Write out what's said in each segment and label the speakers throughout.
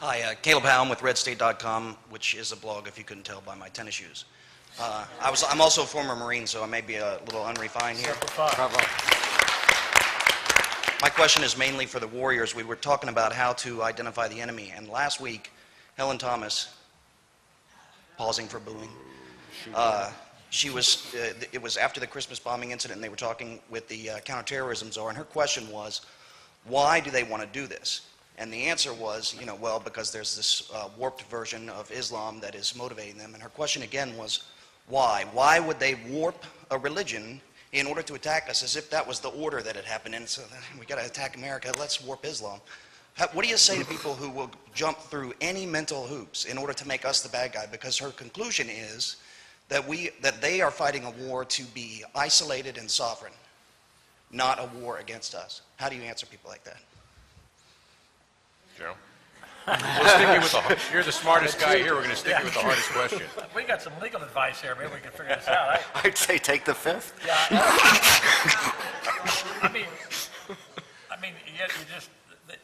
Speaker 1: Hi, Caleb Howell with RedState.com, which is a blog, if you couldn't tell by my tennis shoes. I'm also a former Marine, so I may be a little unrefined here.
Speaker 2: Bravo.
Speaker 1: My question is mainly for the Warriors. We were talking about how to identify the enemy, and last week, Helen Thomas, pausing for booing, it was after the Christmas bombing incident, and they were talking with the counterterrorism czar, and her question was, why do they want to do this? And the answer was, well, because there's this warped version of Islam that is motivating them. And her question again was, why? Why would they warp a religion in order to attack us, as if that was the order that had happened? And so we got to attack America, let's warp Islam. What do you say to people who will jump through any mental hoops in order to make us the bad guy? Because her conclusion is that they are fighting a war to be isolated and sovereign, not a war against us. How do you answer people like that?
Speaker 3: Joe? We'll stick you with you're the smartest guy here. We're going to stick you with the hardest question.
Speaker 4: We got some legal advice here. Maybe we can figure this out.
Speaker 2: I'd say take the fifth.
Speaker 4: Yeah. I mean,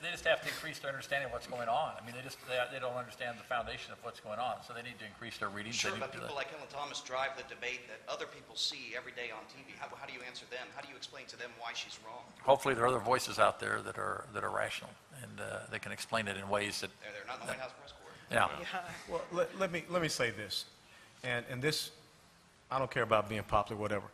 Speaker 4: they just have to increase their understanding of what's going on. I mean, they don't understand the foundation of what's going on, so they need to increase their reading.
Speaker 1: Sure, but people like Helen Thomas drive the debate that other people see every day on TV. How do you answer them? How do you explain to them why she's wrong?
Speaker 4: Hopefully, there are other voices out there that are rational and they can explain it in ways that
Speaker 1: they're not in the White House press corps.
Speaker 4: Yeah.
Speaker 5: Well, let me say this, and this, I don't care about being popular, whatever.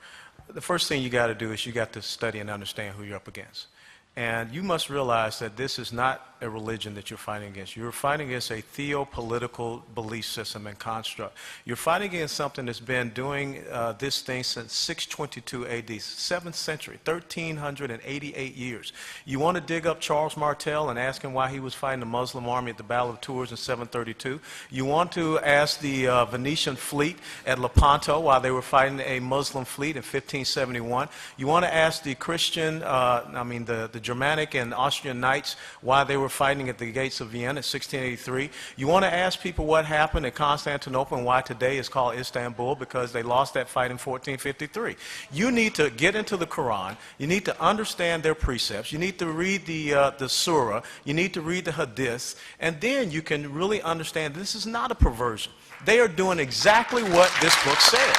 Speaker 5: The first thing you got to do is you got to study and understand who you're up against. And you must realize that this is not a religion that you're fighting against. You're fighting against a theopolitical belief system and construct. You're fighting against something that's been doing this thing since 622 AD, 7th century, 1388 years. You want to dig up Charles Martel and ask him why he was fighting the Muslim army at the Battle of Tours in 732. You want to ask the Venetian fleet at Lepanto why they were fighting a Muslim fleet in 1571. You want to ask the Christian, the Germanic and Austrian knights why they were fighting at the gates of Vienna in 1683. You want to ask people what happened at Constantinople and why today is called Istanbul, because they lost that fight in 1453. You need to get into the Quran. You need to understand their precepts. You need to read the Surah. You need to read the Hadiths. And then you can really understand this is not a perversion. They are doing exactly what this book says.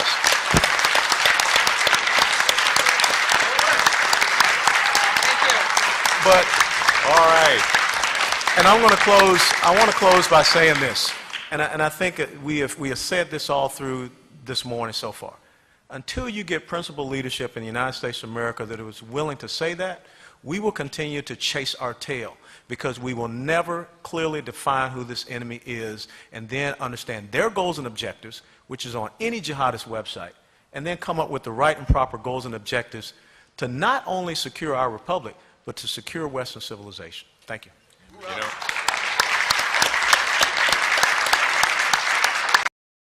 Speaker 5: But, all right, and I want to close by saying this, and I think we have said this all through this morning so far. Until you get principled leadership in the United States of America that is willing to say that, we will continue to chase our tail, because we will never clearly define who this enemy is and then understand their goals and objectives, which is on any jihadist website, and then come up with the right and proper goals and objectives to not only secure our republic, but to secure Western civilization. Thank you.